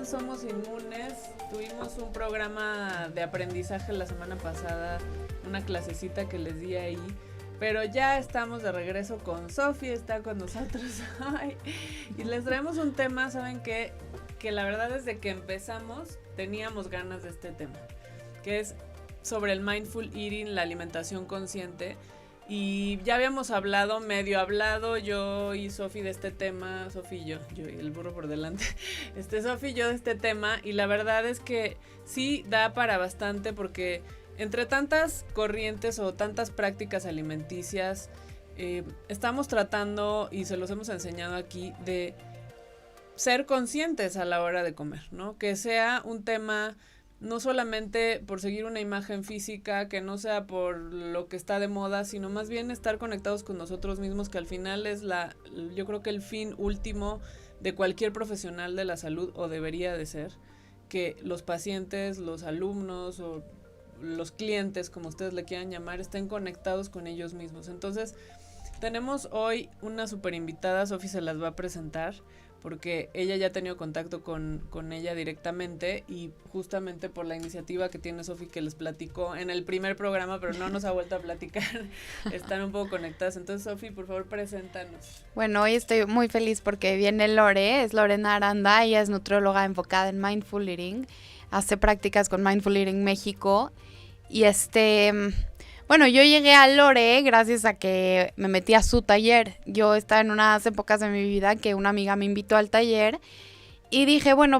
Somos Inmunes. Tuvimos un programa de aprendizaje la semana pasada, una clasecita que les di ahí, pero ya estamos de regreso con Sofi, está con nosotros hoy y les traemos un tema, ¿saben qué? Que la verdad desde que empezamos teníamos ganas de este tema, que es sobre el mindful eating, la alimentación consciente. Y ya habíamos medio hablado yo y Sofi de este tema, Sofi y yo y el burro por delante, Sofi y yo de este tema, y la verdad es que sí da para bastante, porque entre tantas corrientes o tantas prácticas alimenticias, estamos tratando, y se los hemos enseñado aquí, de ser conscientes a la hora de comer, ¿no? Que sea un tema no solamente por seguir una imagen física, que no sea por lo que está de moda, sino más bien estar conectados con nosotros mismos, que al final es yo creo que el fin último de cualquier profesional de la salud, o debería de ser, que los pacientes, los alumnos o los clientes, como ustedes le quieran llamar, estén conectados con ellos mismos. Entonces, tenemos hoy una super invitada, Sofi se las va a presentar, porque ella ya ha tenido contacto con ella directamente, y justamente por la iniciativa que tiene Sofi, que les platicó en el primer programa, pero no nos ha vuelto a platicar, están un poco conectadas. Entonces, Sofi, por favor, preséntanos. Bueno, hoy estoy muy feliz porque viene Lore, es Lorena Aranda, ella es nutrióloga enfocada en Mindful Eating, hace prácticas con Mindful Eating México, y bueno, yo llegué a Lore gracias a que me metí a su taller. Yo estaba en unas épocas de mi vida que una amiga me invitó al taller y dije, bueno,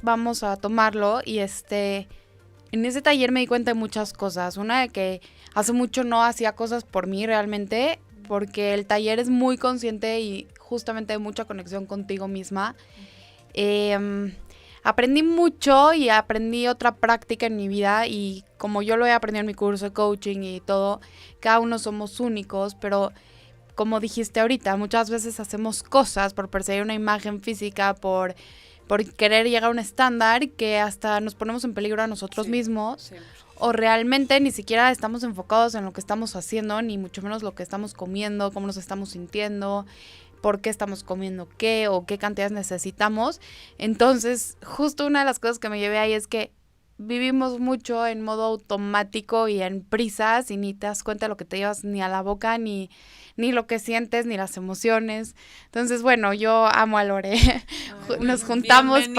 vamos a tomarlo. Y en ese taller me di cuenta de muchas cosas. Una de que hace mucho no hacía cosas por mí realmente, porque el taller es muy consciente y justamente de mucha conexión contigo misma. Aprendí mucho y aprendí otra práctica en mi vida, y como yo lo he aprendido en mi curso de coaching y todo, cada uno somos únicos, pero como dijiste ahorita, muchas veces hacemos cosas por perseguir una imagen física, por querer llegar a un estándar, que hasta nos ponemos en peligro a nosotros mismos, sí. O realmente ni siquiera estamos enfocados en lo que estamos haciendo, ni mucho menos lo que estamos comiendo, cómo nos estamos sintiendo, por qué estamos comiendo qué o qué cantidades necesitamos. Entonces, justo una de las cosas que me llevé ahí es que vivimos mucho en modo automático y en prisas, y ni te das cuenta de lo que te llevas ni a la boca, ni lo que sientes, ni las emociones. Entonces, bueno, yo amo a Lore. Nos juntamos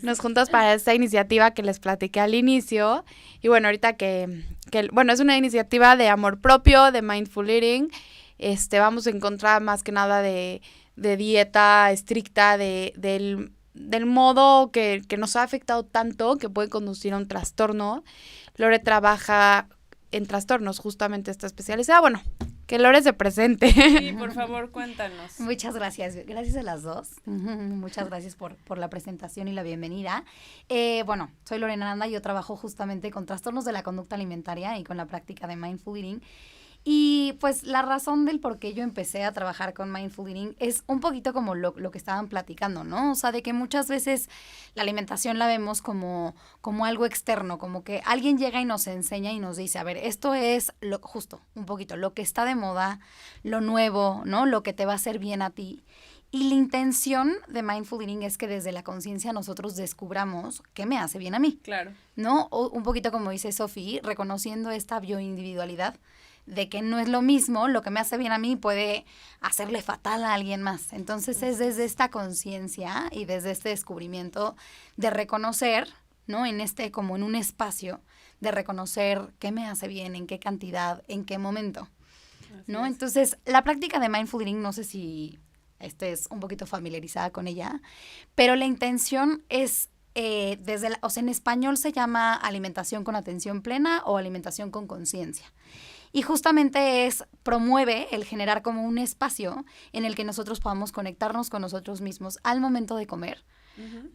nos juntamos para esta iniciativa que les platiqué al inicio. Y bueno, ahorita que bueno, es una iniciativa de amor propio, de Mindful Eating. Vamos a encontrar más que nada de dieta estricta, del modo que nos ha afectado tanto, que puede conducir a un trastorno. Lore trabaja en trastornos, justamente está especializada. Bueno, que Lore se presente. Sí, por favor, cuéntanos. Muchas gracias. Gracias a las dos. Muchas gracias por la presentación y la bienvenida. Bueno, soy Lorena Aranda, yo trabajo justamente con trastornos de la conducta alimentaria y con la práctica de Mindful Eating. Y pues la razón del por qué yo empecé a trabajar con Mindful Eating es un poquito como lo que estaban platicando, ¿no? O sea, de que muchas veces la alimentación la vemos como algo externo, como que alguien llega y nos enseña y nos dice, a ver, esto es justo un poquito lo que está de moda, lo nuevo, ¿no? Lo que te va a hacer bien a ti. Y la intención de Mindful Eating es que desde la conciencia nosotros descubramos qué me hace bien a mí. Claro. ¿No? O un poquito como dice Sofi, reconociendo esta bioindividualidad, de que no es lo mismo, lo que me hace bien a mí puede hacerle fatal a alguien más. Entonces es desde esta conciencia y desde este descubrimiento de reconocer, ¿no? Como en un espacio, de reconocer qué me hace bien, en qué cantidad, en qué momento, ¿no? Entonces, la práctica de Mindful Eating, no sé si estés un poquito familiarizada con ella, pero la intención es o sea, en español se llama alimentación con atención plena o alimentación con conciencia. Y justamente promueve el generar como un espacio en el que nosotros podamos conectarnos con nosotros mismos al momento de comer,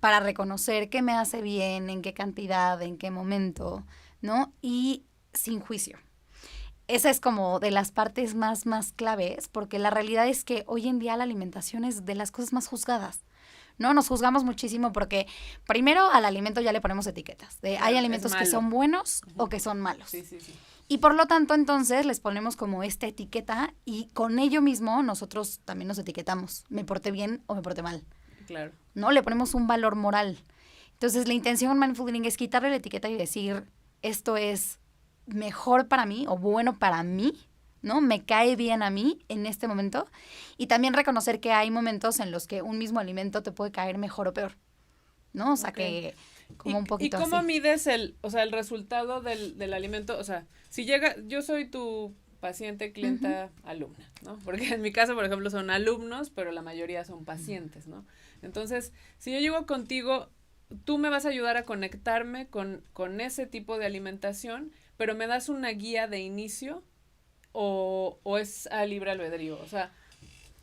para reconocer qué me hace bien, en qué cantidad, en qué momento, ¿no? Y sin juicio. Esa es como de las partes más claves, porque la realidad es que hoy en día la alimentación es de las cosas más juzgadas, ¿no? Nos juzgamos muchísimo porque primero al alimento ya le ponemos etiquetas. Hay alimentos que son buenos o que son malos. Sí. Y por lo tanto, entonces, les ponemos como esta etiqueta y con ello mismo nosotros también nos etiquetamos. Me porté bien o me porté mal. Claro. ¿no? Le ponemos un valor moral. Entonces, la intención en Mindful Eating es quitarle la etiqueta y decir, esto es mejor para mí o bueno para mí, ¿no? Me cae bien a mí en este momento. Y también reconocer que hay momentos en los que un mismo alimento te puede caer mejor o peor, ¿no? O sea, que como un poquito así. ¿Y cómo así. mides el resultado del alimento? O sea, si llega, yo soy tu paciente, clienta, alumna, ¿no? Porque en mi caso, por ejemplo, son alumnos, pero la mayoría son pacientes, ¿no? Entonces, si yo llego contigo, tú me vas a ayudar a conectarme con ese tipo de alimentación, pero me das una guía de inicio o es a libre albedrío, o sea...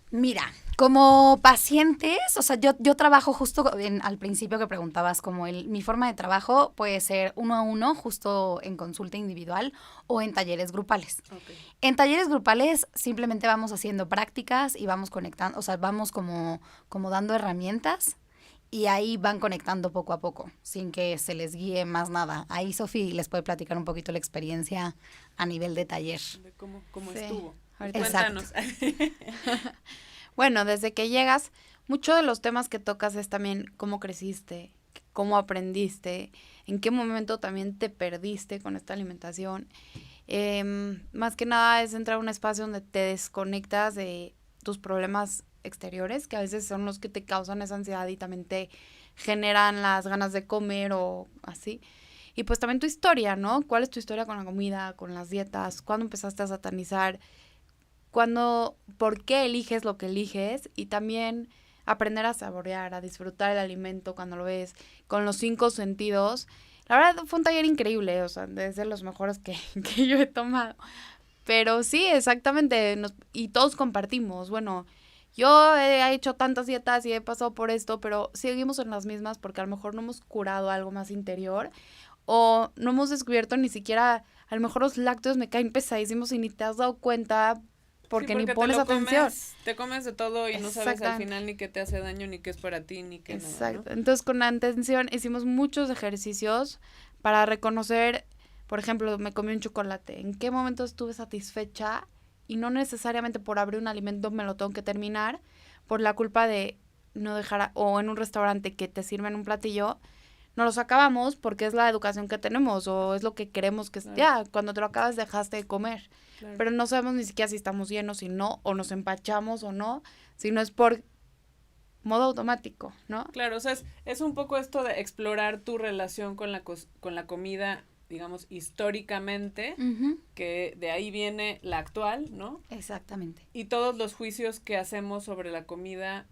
Mira, como pacientes, o sea, yo trabajo justo al principio que preguntabas, como mi forma de trabajo puede ser 1 a 1, justo en consulta individual o en talleres grupales. Okay. En talleres grupales simplemente vamos haciendo prácticas y vamos conectando, o sea, vamos como dando herramientas y ahí van conectando poco a poco, sin que se les guíe más nada. Ahí Sofi les puede platicar un poquito la experiencia a nivel de taller. De cómo sí. estuvo. Exacto. Cuéntanos. Bueno, desde que llegas, muchos de los temas que tocas es también cómo creciste, cómo aprendiste, en qué momento también te perdiste con esta alimentación. Más que nada es entrar a un espacio donde te desconectas de tus problemas exteriores, que a veces son los que te causan esa ansiedad y también te generan las ganas de comer o así. Y pues también tu historia, ¿no? ¿Cuál es tu historia con la comida, con las dietas? ¿Cuándo empezaste a satanizar? ¿Por qué eliges lo que eliges? Y también aprender a saborear, a disfrutar el alimento cuando lo ves, con los 5 sentidos. La verdad fue un taller increíble, o sea, es de los mejores que yo he tomado. Pero sí, exactamente, y todos compartimos. Bueno, yo he hecho tantas dietas y he pasado por esto, pero seguimos en las mismas porque a lo mejor no hemos curado algo más interior o no hemos descubierto ni siquiera, a lo mejor los lácteos me caen pesadísimos y ni te has dado cuenta porque ni pones atención. Te comes de todo y no sabes al final ni qué te hace daño, ni qué es para ti, ni qué nada. Exacto. ¿No? Entonces, con la atención hicimos muchos ejercicios para reconocer, por ejemplo, me comí un chocolate. ¿En qué momento estuve satisfecha? Y no necesariamente por abrir un alimento me lo tengo que terminar, por la culpa de no dejar, o en un restaurante que te sirven un platillo, no los acabamos porque es la educación que tenemos o es lo que queremos que ya, cuando te lo acabas dejaste de comer. Claro. Pero no sabemos ni siquiera si estamos llenos, si no, o nos empachamos o no, si no es por modo automático, ¿no? Claro, o sea, es un poco esto de explorar tu relación con la comida, digamos, históricamente, que de ahí viene la actual, ¿no? Exactamente. Y todos los juicios que hacemos sobre la comida,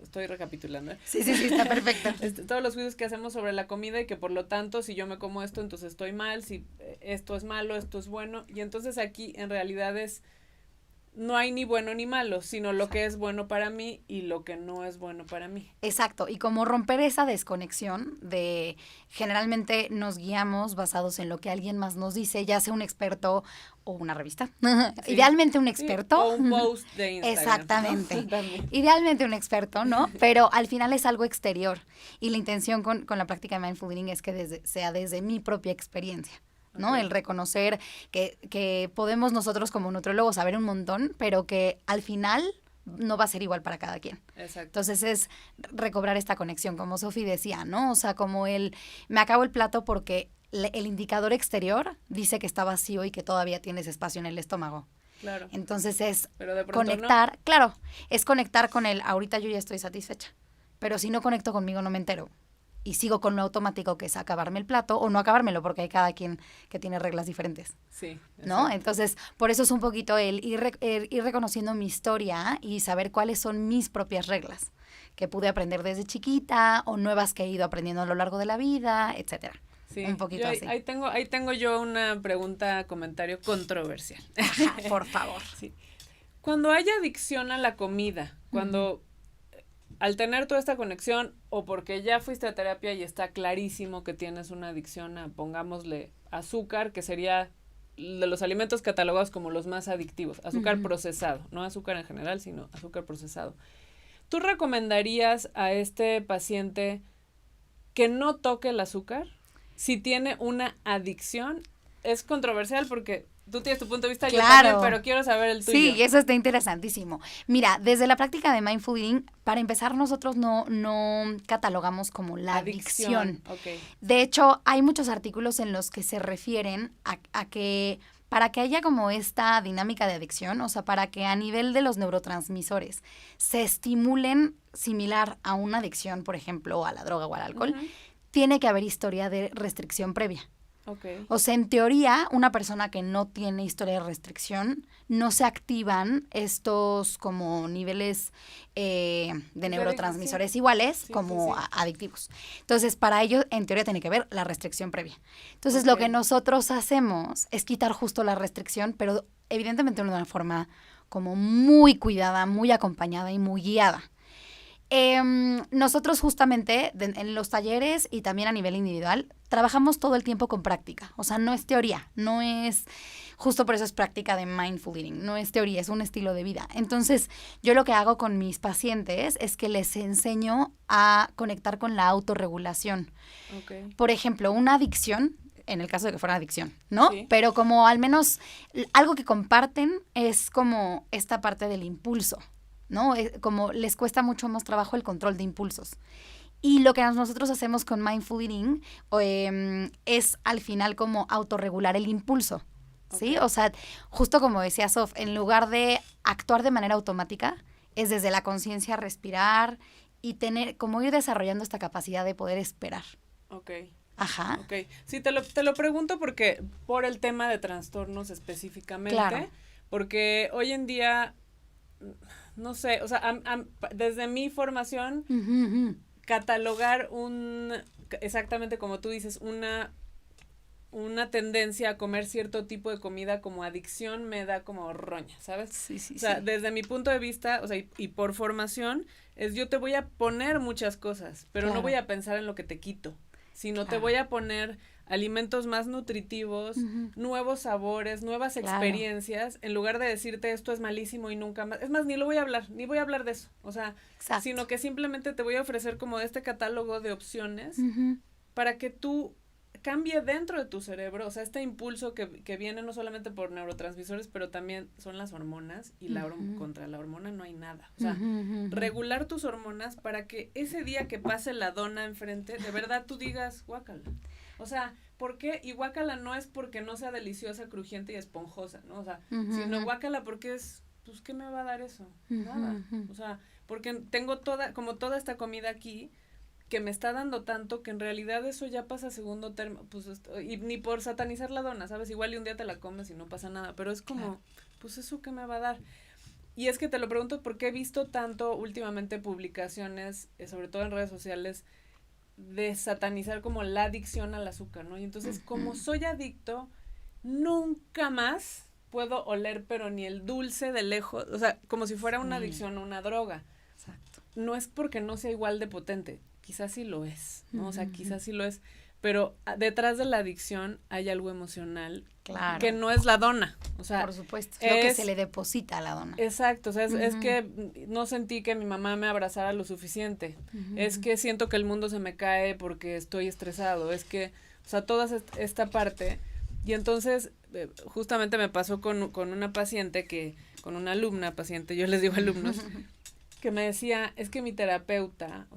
estoy recapitulando, ¿eh? Sí, está perfecto. Todos los juicios que hacemos sobre la comida y que por lo tanto, si yo me como esto, entonces estoy mal, si esto es malo, esto es bueno, y entonces aquí en realidad no hay ni bueno ni malo, sino lo que es bueno para mí y lo que no es bueno para mí. Exacto, y como romper esa desconexión de generalmente nos guiamos basados en lo que alguien más nos dice, ya sea un experto o una revista. Sí. Idealmente un experto. Sí, o un post de Instagram. Exactamente. ¿No? Idealmente un experto, ¿no? Pero al final es algo exterior. Y la intención con la práctica de Mindful Eating es que sea desde mi propia experiencia, ¿no? Okay. El reconocer que podemos nosotros como nutriólogos saber un montón, pero que al final no va a ser igual para cada quien. Exacto. Entonces es recobrar esta conexión, como Sofi decía, ¿no? O sea, como me acabo el plato porque el indicador exterior dice que está vacío y que todavía tienes espacio en el estómago. Claro. Entonces es conectar, ¿no? Claro, es conectar con ahorita yo ya estoy satisfecha, pero si no conecto conmigo no me entero. Y sigo con lo automático que es acabarme el plato o no acabármelo, porque hay cada quien que tiene reglas diferentes. Sí. ¿No? Entonces, por eso es un poquito el ir reconociendo mi historia y saber cuáles son mis propias reglas que pude aprender desde chiquita o nuevas que he ido aprendiendo a lo largo de la vida, etcétera. Sí, un poquito así. Ahí tengo yo una comentario controversial. Ajá, por favor. Sí. Cuando hay adicción a la comida, cuando... al tener toda esta conexión o porque ya fuiste a terapia y está clarísimo que tienes una adicción a, pongámosle, azúcar, que sería de los alimentos catalogados como los más adictivos, azúcar procesado, no azúcar en general, sino azúcar procesado. ¿Tú recomendarías a este paciente que no toque el azúcar si tiene una adicción? Es controversial porque tú tienes tu punto de vista, Claro. yo también, pero quiero saber el tuyo. Sí, eso está interesantísimo. Mira, desde la práctica de mindful eating, para empezar, nosotros no catalogamos como la adicción. Ok. De hecho, hay muchos artículos en los que se refieren a que para que haya como esta dinámica de adicción, o sea, para que a nivel de los neurotransmisores se estimulen similar a una adicción, por ejemplo, a la droga o al alcohol, tiene que haber historia de restricción previa. Okay. O sea, en teoría, una persona que no tiene historia de restricción, no se activan estos como niveles de neurotransmisores iguales como adictivos. Entonces, para ello, en teoría, tiene que ver la restricción previa. Entonces, lo que nosotros hacemos es quitar justo la restricción, pero evidentemente de una forma como muy cuidada, muy acompañada y muy guiada. Nosotros justamente en los talleres y también a nivel individual trabajamos todo el tiempo con práctica, o sea, no es teoría, no es, justo por eso es práctica de mindful eating, no es teoría, es un estilo de vida. Entonces, yo lo que hago con mis pacientes es que les enseño a conectar con la autorregulación. Okay. Por ejemplo, una adicción, en el caso de que fuera una adicción, ¿no? Sí. Pero como al menos algo que comparten es como esta parte del impulso, ¿no? Como les cuesta mucho más trabajo el control de impulsos. Y lo que nosotros hacemos con mindful eating es al final como autorregular el impulso, ¿sí? Okay. O sea, justo como decía Sof, en lugar de actuar de manera automática, es desde la conciencia respirar y tener, como ir desarrollando esta capacidad de poder esperar. Ok. Ajá. Ok. Sí, te lo pregunto porque, por el tema de trastornos específicamente, Claro. porque hoy en día, no sé, o sea, desde mi formación, catalogar exactamente como tú dices, una tendencia a comer cierto tipo de comida como adicción me da como roña, ¿sabes? Sí, sí, o sea, sí. desde mi punto de vista, o sea, y por formación, yo te voy a poner muchas cosas, pero Claro. no voy a pensar en lo que te quito, sino te Claro. voy a poner alimentos más nutritivos, nuevos sabores, nuevas experiencias, en lugar de decirte esto es malísimo y nunca más. Es más, ni voy a hablar de eso. O sea, Exacto. sino que simplemente te voy a ofrecer como este catálogo de opciones para que tú cambie dentro de tu cerebro, o sea, este impulso que viene no solamente por neurotransmisores, pero también son las hormonas y contra la hormona no hay nada. O sea, regular tus hormonas para que ese día que pase la dona enfrente, de verdad tú digas, guácala. O sea, ¿por qué? Y guácala no es porque no sea deliciosa, crujiente y esponjosa, ¿no? O sea, sino guácala porque es, pues, ¿qué me va a dar eso? Nada. O sea, porque tengo toda esta comida aquí que me está dando tanto que en realidad eso ya pasa a segundo término, pues, y ni por satanizar la dona, ¿sabes? Igual y un día te la comes y no pasa nada, pero es como, pues, ¿eso qué me va a dar? Y es que te lo pregunto porque he visto tanto últimamente publicaciones, sobre todo en redes sociales, de satanizar como la adicción al azúcar, ¿no? Y entonces, como soy adicto, nunca más puedo oler, pero ni el dulce de lejos, o sea, como si fuera una adicción o una droga. Exacto. No es porque no sea igual de potente, quizás sí lo es, ¿no? O sea, quizás sí lo es, pero detrás de la adicción hay algo emocional que no es la dona, o sea, por supuesto, es lo que se le deposita a la dona. Exacto, o sea, es que no sentí que mi mamá me abrazara lo suficiente, es que siento que el mundo se me cae porque estoy estresado, es que, o sea, toda esta parte, y entonces justamente me pasó con una paciente con una alumna paciente, yo les digo alumnos, que me decía, es que mi terapeuta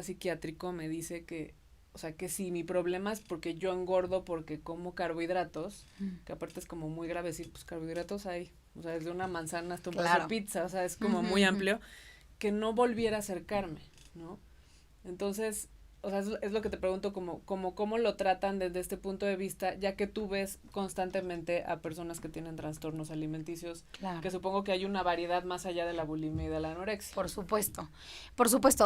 psiquiátrico me dice que, o sea, que si mi problema es porque yo engordo porque como carbohidratos, que aparte es como muy grave decir, pues carbohidratos hay, o sea, desde una manzana hasta un pedazo de pizza, o sea, es como muy amplio, que no volviera a acercarme, ¿no? Entonces, o sea, es lo que te pregunto, cómo lo tratan desde este punto de vista, ya que tú ves constantemente a personas que tienen trastornos alimenticios, que supongo que hay una variedad más allá de la bulimia y de la anorexia. Por supuesto.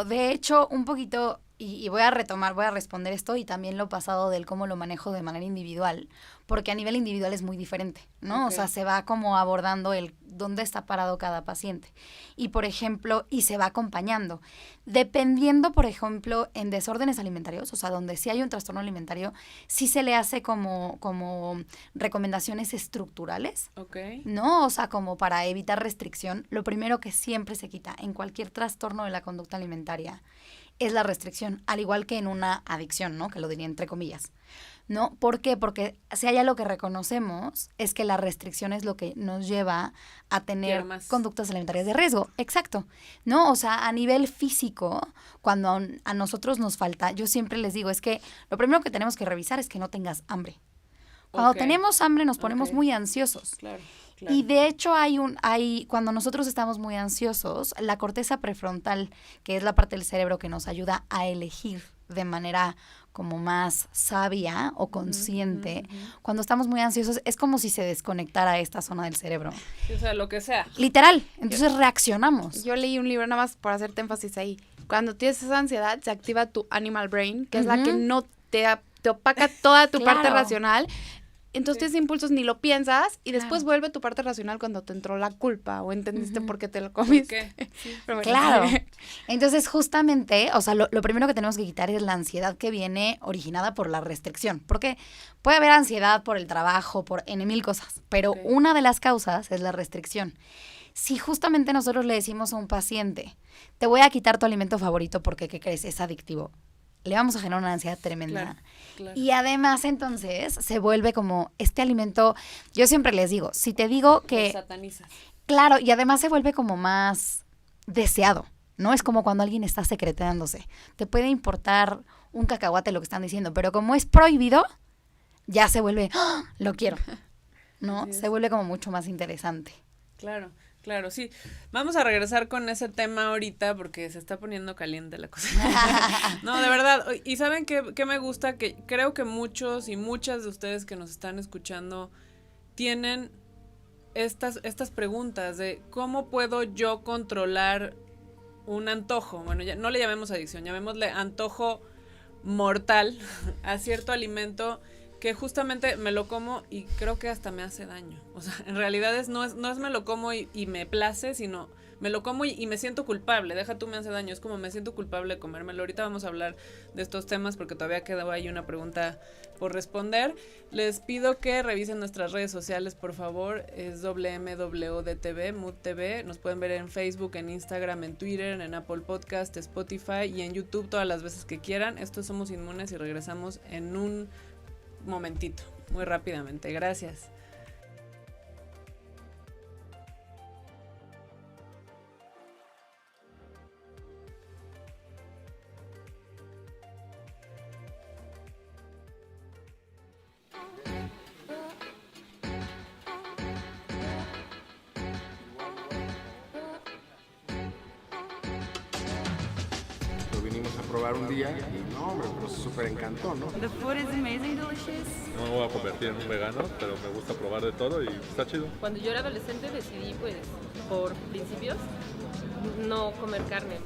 De hecho, un poquito, y voy a responder esto y también lo pasado del cómo lo manejo de manera individual, porque a nivel individual es muy diferente, ¿no? Okay. O sea, se va como abordando el dónde está parado cada paciente. Y, por ejemplo, y se va acompañando. Dependiendo, por ejemplo, en desórdenes alimentarios, o sea, donde sí hay un trastorno alimentario, sí se le hace como recomendaciones estructurales, ¿no? O sea, como para evitar restricción. Lo primero que siempre se quita en cualquier trastorno de la conducta alimentaria es la restricción, al igual que en una adicción, ¿no? Que lo diría entre comillas. ¿No? ¿Por qué? Porque si hay algo que reconocemos es que la restricción es lo que nos lleva a tener conductas alimentarias de riesgo. Exacto. ¿No? O sea, a nivel físico, cuando a nosotros nos falta, yo siempre les digo, es que lo primero que tenemos que revisar es que no tengas hambre. Cuando tenemos hambre nos ponemos muy ansiosos. Claro. Y de hecho cuando nosotros estamos muy ansiosos, la corteza prefrontal, que es la parte del cerebro que nos ayuda a elegir de manera como más sabia o consciente, cuando estamos muy ansiosos es como si se desconectara esta zona del cerebro. Sí, o sea, lo que sea. Literal, entonces reaccionamos. Yo leí un libro nada más por hacerte énfasis ahí. Cuando tienes esa ansiedad se activa tu animal brain, que es la que no te opaca toda tu parte racional. Entonces tienes impulsos, ni lo piensas, y después vuelve tu parte racional cuando te entró la culpa o entendiste por qué te lo comiste. ¿Por qué? Sí. Bueno, claro. Entonces, justamente, o sea, lo primero que tenemos que quitar es la ansiedad que viene originada por la restricción. Porque puede haber ansiedad por el trabajo, por N mil cosas, pero una de las causas es la restricción. Si justamente nosotros le decimos a un paciente, te voy a quitar tu alimento favorito porque, ¿qué crees? Es adictivo. Le vamos a generar una ansiedad tremenda. Claro. Y además, entonces, se vuelve como este alimento. Yo siempre les digo, si te digo que... Lo satanizas. Claro, y además se vuelve como más deseado, ¿no? Es como cuando alguien está secretándose. Te puede importar un cacahuate lo que están diciendo, pero como es prohibido, ya se vuelve, ¡oh! Lo quiero, ¿no? Se vuelve como mucho más interesante. Claro, sí. Vamos a regresar con ese tema ahorita porque se está poniendo caliente la cosa. No, de verdad. Y ¿saben qué me gusta? Que creo que muchos y muchas de ustedes que nos están escuchando tienen estas preguntas de ¿cómo puedo yo controlar un antojo? Bueno, ya no le llamemos adicción, llamémosle antojo mortal a cierto alimento que justamente me lo como y creo que hasta me hace daño. O sea, en realidad no es me lo como y me place, sino me lo como y me siento culpable. Deja tú me hace daño, es como me siento culpable de comérmelo. Ahorita vamos a hablar de estos temas porque todavía quedaba ahí una pregunta por responder. Les pido que revisen nuestras redes sociales, por favor. Es WMWDTV, Mood TV. Nos pueden ver en Facebook, en Instagram, en Twitter, en Apple Podcast, Spotify y en YouTube todas las veces que quieran. Estos Somos Inmunes y regresamos en un momentito, muy rápidamente. Gracias. Vinimos a probar un día y no, hombre, nos súper encantó, ¿no? The food is amazing, delicious. No me voy a convertir en un vegano, pero me gusta probar de todo y está chido. Cuando yo era adolescente decidí, pues, por principios, no comer carne.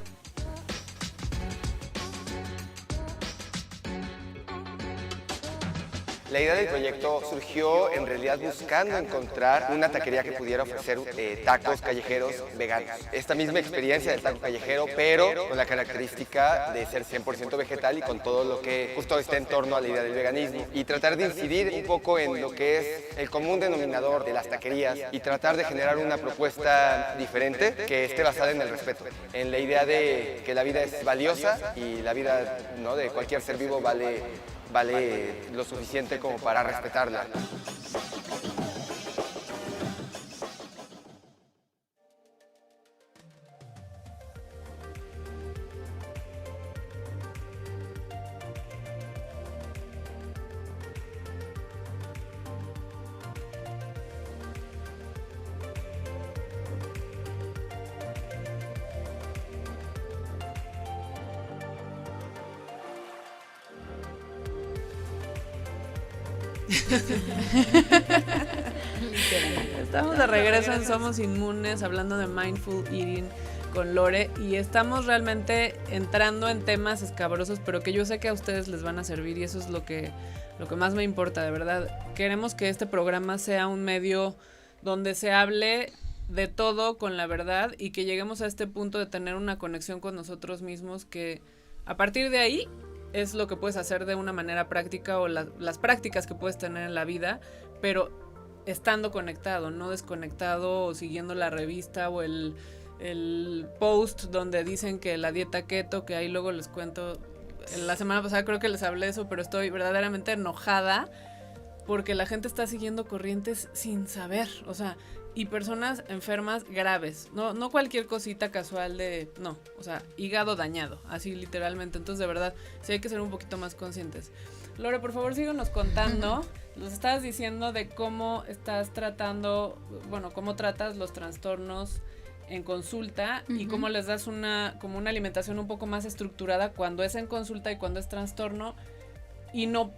La idea del proyecto surgió en realidad buscando encontrar una taquería que pudiera ofrecer tacos callejeros veganos. Esta misma experiencia del taco callejero, pero con la característica de ser 100% vegetal y con todo lo que justo está en torno a la idea del veganismo. Y tratar de incidir un poco en lo que es el común denominador de las taquerías y tratar de generar una propuesta diferente que esté basada en el respeto, en la idea de que la vida es valiosa y la vida, ¿no?, de cualquier ser vivo vale lo suficiente como para respetarla. Estamos de regreso en Somos Inmunes hablando de Mindful Eating con Lore y estamos realmente entrando en temas escabrosos, pero que yo sé que a ustedes les van a servir y eso es lo que más me importa, de verdad. Queremos que este programa sea un medio donde se hable de todo con la verdad y que lleguemos a este punto de tener una conexión con nosotros mismos, que a partir de ahí es lo que puedes hacer de una manera práctica o las prácticas que puedes tener en la vida, pero estando conectado, no desconectado o siguiendo la revista o el el post donde dicen que la dieta keto, que ahí luego les cuento, la semana pasada creo que les hablé de eso, pero estoy verdaderamente enojada porque la gente está siguiendo corrientes sin saber, o sea, y personas enfermas graves, no cualquier cosita casual de, no, o sea, hígado dañado, así literalmente. Entonces, de verdad, sí hay que ser un poquito más conscientes. Lore, por favor, síguenos contando. Nos estabas diciendo de cómo estás tratando, bueno, cómo tratas los trastornos en consulta y cómo les das como una alimentación un poco más estructurada cuando es en consulta y cuando es trastorno, y no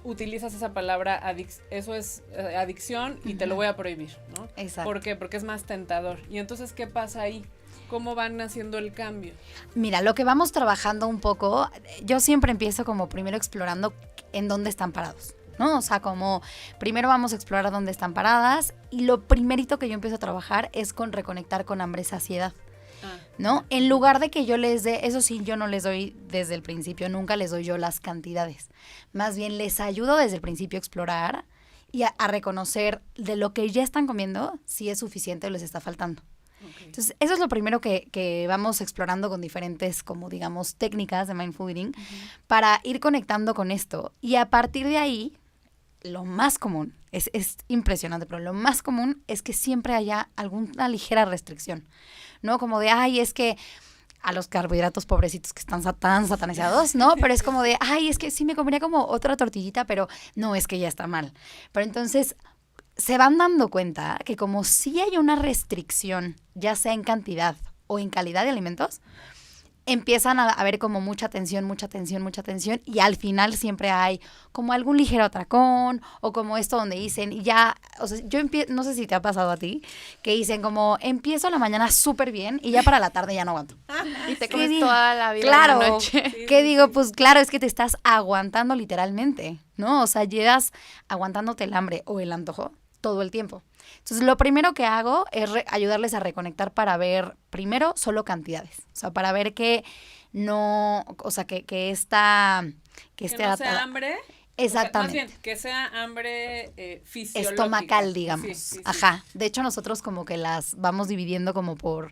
utilizas esa palabra eso es adicción y te lo voy a prohibir, ¿no? Exacto. ¿Por qué? Porque es más tentador. Y entonces, ¿qué pasa ahí? ¿Cómo van haciendo el cambio? Mira, lo que vamos trabajando un poco, yo siempre empiezo como primero explorando en dónde están parados, ¿no? O sea, como primero vamos a explorar dónde están paradas y lo primerito que yo empiezo a trabajar es con reconectar con hambre y saciedad, ¿no? En lugar de que yo les dé, eso sí, yo no les doy desde el principio, nunca les doy yo las cantidades. Más bien les ayudo desde el principio a explorar y a reconocer de lo que ya están comiendo si es suficiente o les está faltando. Okay. Entonces, eso es lo primero que vamos explorando con diferentes, como digamos, técnicas de mindful eating para ir conectando con esto. Y a partir de ahí, lo más común, es impresionante, pero lo más común es que siempre haya alguna ligera restricción, ¿no? Como de, ay, es que a los carbohidratos pobrecitos que están tan satanizados, ¿no? Pero es como de, ay, es que sí me comería como otra tortillita, pero no, es que ya está mal. Pero entonces se van dando cuenta que como sí hay una restricción, ya sea en cantidad o en calidad de alimentos, empiezan a ver como mucha tensión y al final siempre hay como algún ligero atracón o como esto donde dicen, y ya, o sea, no sé si te ha pasado a ti, que dicen como, empiezo la mañana súper bien y ya para la tarde ya no aguanto. Y te comes toda la vida claro, de la noche. ¿Qué digo? Pues claro, es que te estás aguantando literalmente, ¿no? O sea, llegas aguantándote el hambre o el antojo todo el tiempo. Entonces, lo primero que hago es ayudarles a reconectar para ver, primero, solo cantidades. O sea, para ver que no, o sea, que no sea hambre. Exactamente. Más bien, que sea hambre fisiológica. Estomacal, digamos. Sí. Ajá. De hecho, nosotros como que las vamos dividiendo como por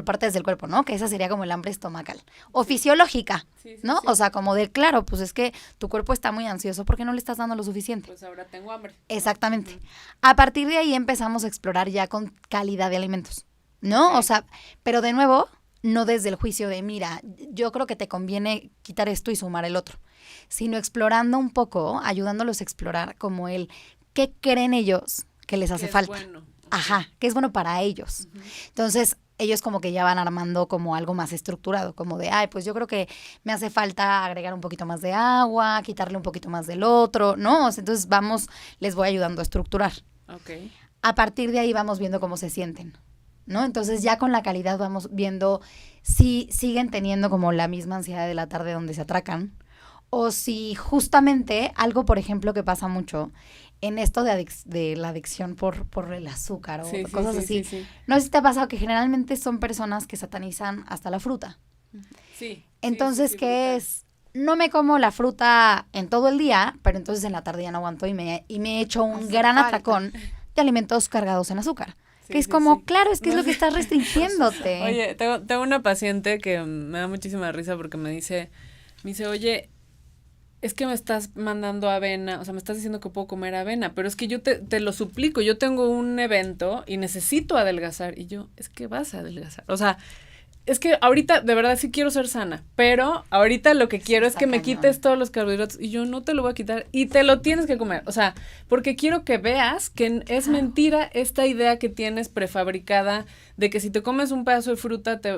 partes del cuerpo, ¿no? Que esa sería como el hambre estomacal. O fisiológica, ¿no? Sí. O sea, como de, claro, pues es que tu cuerpo está muy ansioso porque no le estás dando lo suficiente. Pues ahora tengo hambre. Exactamente. A partir de ahí empezamos a explorar ya con calidad de alimentos, ¿no? Okay. O sea, pero de nuevo, no desde el juicio de, mira, yo creo que te conviene quitar esto y sumar el otro, sino explorando un poco, ayudándolos a explorar como qué creen ellos que les hace falta. Bueno. Ajá, que es bueno para ellos. Entonces, ellos como que ya van armando como algo más estructurado, como de, ay, pues yo creo que me hace falta agregar un poquito más de agua, quitarle un poquito más del otro, ¿no? Entonces les voy ayudando a estructurar. Okay. A partir de ahí vamos viendo cómo se sienten, ¿no? Entonces ya con la calidad vamos viendo si siguen teniendo como la misma ansiedad de la tarde donde se atracan, o si justamente algo, por ejemplo, que pasa mucho en esto de la adicción por el azúcar o cosas así. Sí. No sé si te ha pasado que generalmente son personas que satanizan hasta la fruta. Sí. Entonces, ¿qué es? No me como la fruta en todo el día, pero entonces en la tarde ya no aguanto y me he hecho un gran atracón de alimentos cargados en azúcar. Que es como, claro, es que es lo que estás restringiéndote. Oye, tengo una paciente que me da muchísima risa porque me dice, oye, es que me estás mandando avena, o sea, me estás diciendo que puedo comer avena, pero es que yo te lo suplico, yo tengo un evento y necesito adelgazar. Y yo, es que vas a adelgazar. O sea, es que ahorita de verdad sí quiero ser sana, pero ahorita lo que quiero es que me quites todos los carbohidratos y yo no te lo voy a quitar y te lo tienes que comer. O sea, porque quiero que veas que es mentira esta idea que tienes prefabricada de que si te comes un pedazo de fruta te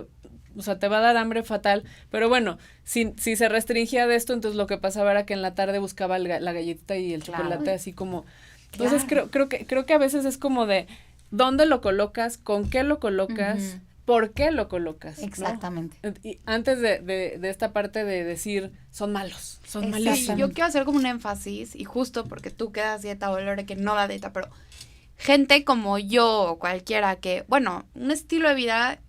va a dar hambre fatal. Pero bueno, si se restringía de esto, entonces lo que pasaba era que en la tarde buscaba la galletita y el chocolate así como. Entonces creo que a veces es como de ¿dónde lo colocas? ¿Con qué lo colocas? ¿Por qué lo colocas? Exactamente. ¿No? Y antes de esta parte de decir, son malos, son malísimos. Yo quiero hacer como un énfasis, y justo porque tú quedas dieta o Lore que no da dieta, pero gente como yo o cualquiera que, bueno, un estilo de vida,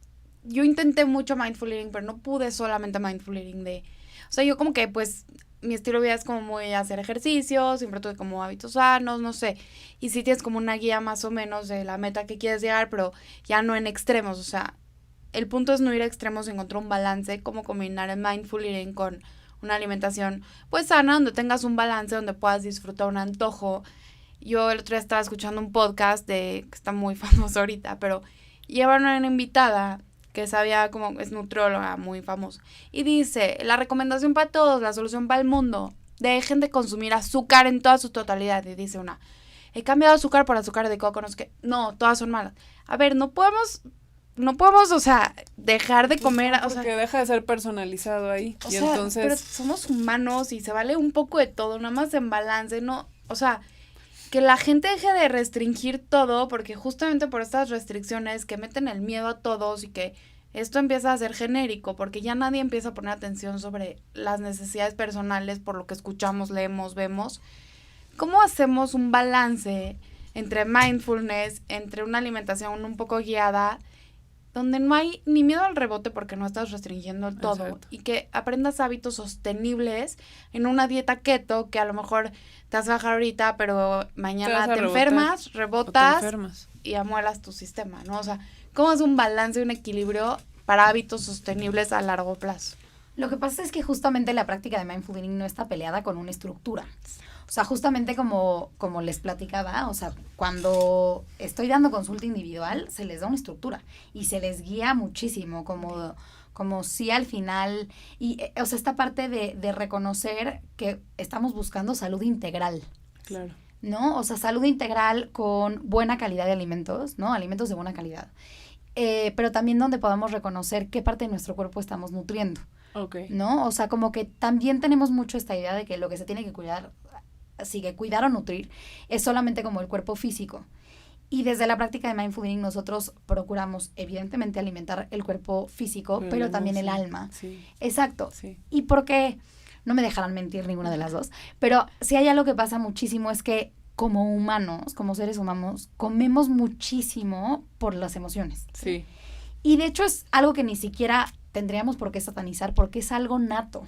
yo intenté mucho mindful eating, pero no pude solamente mindful eating o sea, yo como que pues mi estilo de vida es como muy hacer ejercicio, siempre tuve como hábitos sanos, no sé, y sí tienes como una guía más o menos de la meta que quieres llegar, pero ya no en extremos, o sea, el punto es no ir a extremos, encontrar un balance, cómo combinar el mindful eating con una alimentación pues sana, donde tengas un balance, donde puedas disfrutar un antojo. Yo el otro día estaba escuchando un podcast que está muy famoso ahorita, pero llevan a una invitada que sabía como es nutrióloga muy famosa y dice, la recomendación para todos, la solución para el mundo, dejen de consumir azúcar en toda su totalidad. Y dice una, he cambiado azúcar por azúcar de coco, no sé qué. No, todas son malas. A ver, no podemos, o sea, dejar de comer, o sea, porque deja de ser personalizado ahí. o Y sea, entonces, pero somos humanos y se vale un poco de todo, nada más en balance, no, o sea, que la gente deje de restringir todo, porque justamente por estas restricciones que meten el miedo a todos y que esto empieza a ser genérico, porque ya nadie empieza a poner atención sobre las necesidades personales por lo que escuchamos, leemos, vemos. ¿Cómo hacemos un balance entre mindfulness, entre una alimentación un poco guiada, donde no hay ni miedo al rebote porque no estás restringiendo el todo? Exacto. Y que aprendas hábitos sostenibles en una dieta keto que a lo mejor te vas a bajar ahorita, pero Te mañana vas a te rebotar, enfermas, o te rebotas enfermas. y amuelas tu sistema, ¿no? O sea, ¿cómo es un balance, un equilibrio para hábitos sostenibles a largo plazo? Lo que pasa es que justamente la práctica de mindful eating no está peleada con una estructura. O sea, justamente como les platicaba, o sea, cuando estoy dando consulta individual, se les da una estructura y se les guía muchísimo, como si al final, y o sea, esta parte de reconocer que estamos buscando salud integral, Claro. ¿no? O sea, salud integral con buena calidad de alimentos, ¿no? Alimentos de buena calidad. Pero también donde podamos reconocer qué parte de nuestro cuerpo estamos nutriendo, Okay. ¿no? O sea, como que también tenemos mucho esta idea de que lo que se tiene que cuidar, así que cuidar o nutrir, es solamente como el cuerpo físico. Y desde la práctica de mindful eating nosotros procuramos, evidentemente, alimentar el cuerpo físico, pero el también el emoción. alma. Sí, Exacto. sí. Y porque, no me dejarán mentir ninguna de las dos, pero si hay algo que pasa muchísimo es que como humanos, como seres humanos, comemos muchísimo por las emociones. Sí. Y de hecho es algo que ni siquiera tendríamos por qué satanizar porque es algo nato,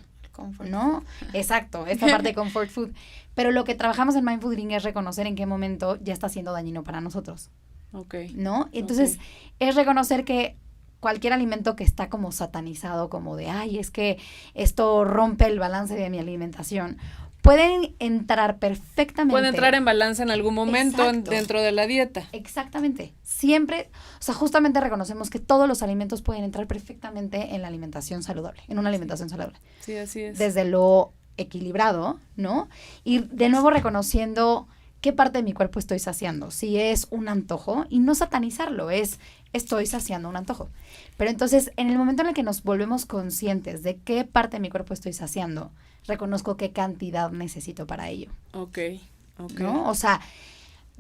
¿no? Exacto, esta parte de comfort food. Pero lo que trabajamos en mindful eating es reconocer en qué momento ya está siendo dañino para nosotros, Okay. ¿no? Entonces, es reconocer que cualquier alimento que está como satanizado, como de, ay, es que esto rompe el balance de mi alimentación, pueden entrar perfectamente. Puede entrar en balance en algún momento Exacto. dentro de la dieta. Exactamente. Siempre, o sea, justamente reconocemos que todos los alimentos pueden entrar perfectamente en la alimentación saludable, en una alimentación saludable. Sí, así es. Desde lo equilibrado, ¿no? Y de nuevo reconociendo qué parte de mi cuerpo estoy saciando. Si es un antojo, y no satanizarlo, es estoy saciando un antojo. Pero entonces, en el momento en el que nos volvemos conscientes de qué parte de mi cuerpo estoy saciando, reconozco qué cantidad necesito para ello, Okay. ¿no? O sea,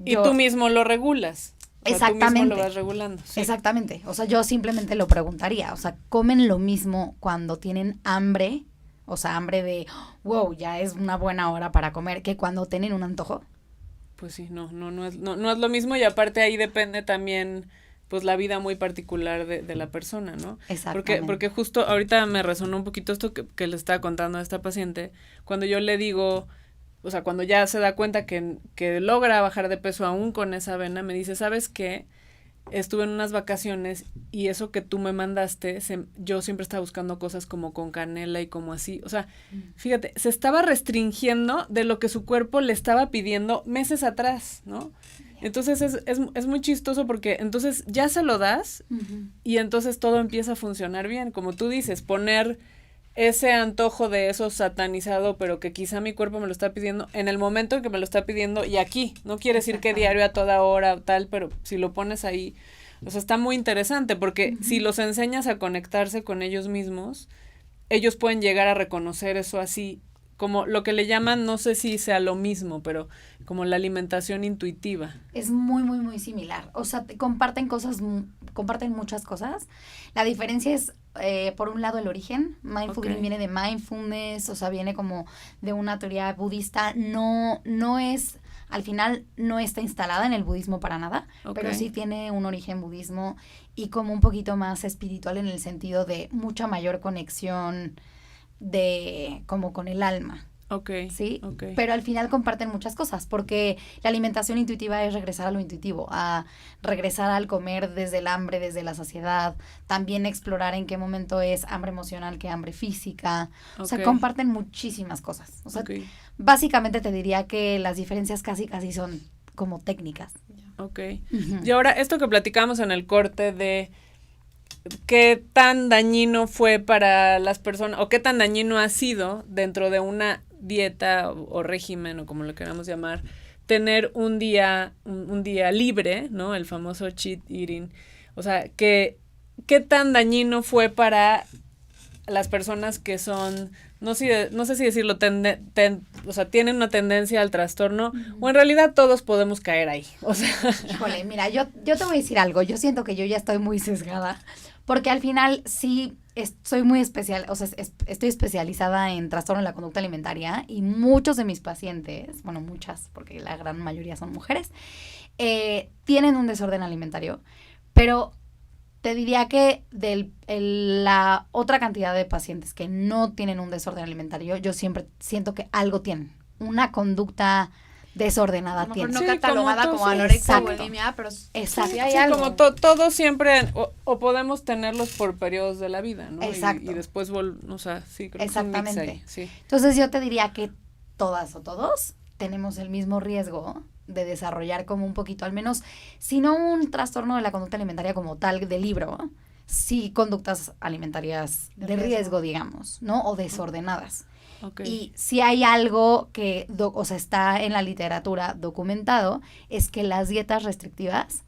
Y tú mismo lo regulas. O sea, Exactamente. tú mismo lo vas regulando. Sí. Exactamente. O sea, yo simplemente lo preguntaría. O sea, ¿comen lo mismo cuando tienen hambre? O sea, hambre de, wow, ya es una buena hora para comer, que cuando tienen un antojo. Pues sí, no es lo mismo, y aparte ahí depende también pues la vida muy particular de la persona, ¿no? Exactamente. Porque justo ahorita me resonó un poquito esto que le estaba contando a esta paciente, cuando yo le digo, o sea, cuando ya se da cuenta que logra bajar de peso aún con esa avena, me dice, ¿sabes qué? Estuve en unas vacaciones y eso que tú me mandaste, yo siempre estaba buscando cosas como con canela y como así, o sea, fíjate, se estaba restringiendo de lo que su cuerpo le estaba pidiendo meses atrás, ¿no? Entonces es muy chistoso porque entonces ya se lo das y entonces todo empieza a funcionar bien, como tú dices, poner ese antojo de eso satanizado, pero que quizá mi cuerpo me lo está pidiendo en el momento en que me lo está pidiendo y aquí, no quiere decir que diario a toda hora o tal, pero si lo pones ahí, o sea, está muy interesante porque si los enseñas a conectarse con ellos mismos, ellos pueden llegar a reconocer eso así, como lo que le llaman, no sé si sea lo mismo, pero como la alimentación intuitiva. Es muy, muy, muy similar. O sea, comparten muchas cosas. La diferencia es, por un lado, el origen. Mindful eating viene de mindfulness, o sea, viene como de una teoría budista. No es, al final, no está instalada en el budismo para nada, pero sí tiene un origen budismo y como un poquito más espiritual en el sentido de mucha mayor conexión de como con el alma. Ok. ¿sí? Ok. Pero al final comparten muchas cosas, porque la alimentación intuitiva es regresar a lo intuitivo, a regresar al comer desde el hambre, desde la saciedad, también explorar en qué momento es hambre emocional que hambre física. O sea, Ok. comparten muchísimas cosas. O sea, Ok. básicamente te diría que las diferencias casi son como técnicas. Ok. Ujú. Y ahora, esto que platicamos en el corte de qué tan dañino fue para las personas, o qué tan dañino ha sido dentro de una dieta o régimen, o como lo queramos llamar, tener un día libre, ¿no? El famoso cheat eating. O sea, qué tan dañino fue para las personas que son, no sé si decirlo, o sea, tienen una tendencia al trastorno, o en realidad todos podemos caer ahí. O sea, Híjole, mira, yo te voy a decir algo. Yo siento que yo ya estoy muy sesgada, porque al final sí soy muy especial, o sea, estoy especializada en trastorno de la conducta alimentaria y muchos de mis pacientes, bueno, muchas, porque la gran mayoría son mujeres, tienen un desorden alimentario, pero te diría que la otra cantidad de pacientes que no tienen un desorden alimentario, yo siempre siento que algo tienen, una conducta desordenada A lo mejor tienen. no Sí, catalogada como como tú, anorexia o exacto. bulimia, pero Exacto. sí hay sí, algo. como todos siempre, o podemos tenerlos por periodos de la vida, ¿no? Exacto. Y después, o sea, sí, creo que es un mix Exactamente. ahí, sí. Entonces yo te diría que todas o todos tenemos el mismo riesgo de desarrollar como un poquito, al menos, si no un trastorno de la conducta alimentaria como tal de libro, sí conductas alimentarias de riesgo, digamos, ¿no? O desordenadas. Ok. Y si hay algo que, o sea, está en la literatura documentado, es que las dietas restrictivas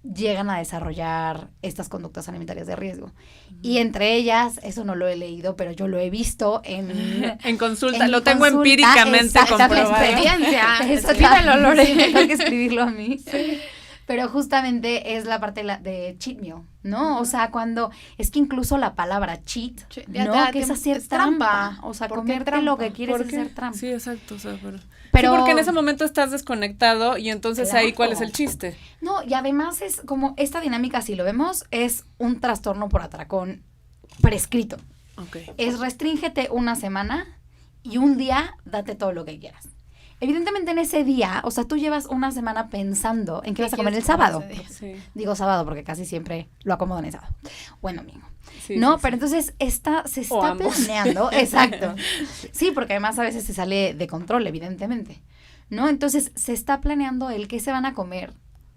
llegan a desarrollar estas conductas alimentarias de riesgo. Y entre ellas, eso no lo he leído, pero yo lo he visto en En consulta, en lo tengo consulta, empíricamente exactamente. comprobado. Experiencia. Eso Escríbelo, Lore. sí, tengo que escribirlo a mí. Pero justamente es la parte de cheat meal, ¿no? O sea, cuando es que incluso la palabra cheat, ¿no? Que es hacer trampa. O sea, ¿Por qué comerte trampa? lo que quieres ¿Por es qué? hacer trampa. Sí, exacto, o sea, pero Pero- sí, porque en ese momento estás desconectado y entonces ahí, ¿cuál es Claro. el chiste? No, y además es como esta dinámica, si lo vemos, es un trastorno por atracón prescrito. Ok. Es restríngete una semana y un día date todo lo que quieras. Evidentemente en ese día, o sea, tú llevas una semana pensando en qué vas a comer el sábado. Sí, Digo sábado porque casi siempre lo acomodan en sábado. Bueno, amigo. sí, No, sí, pero sí. entonces se O está ambos. planeando, exacto. Sí, porque además a veces se sale de control, evidentemente. ¿No? Entonces se está planeando el qué se van a comer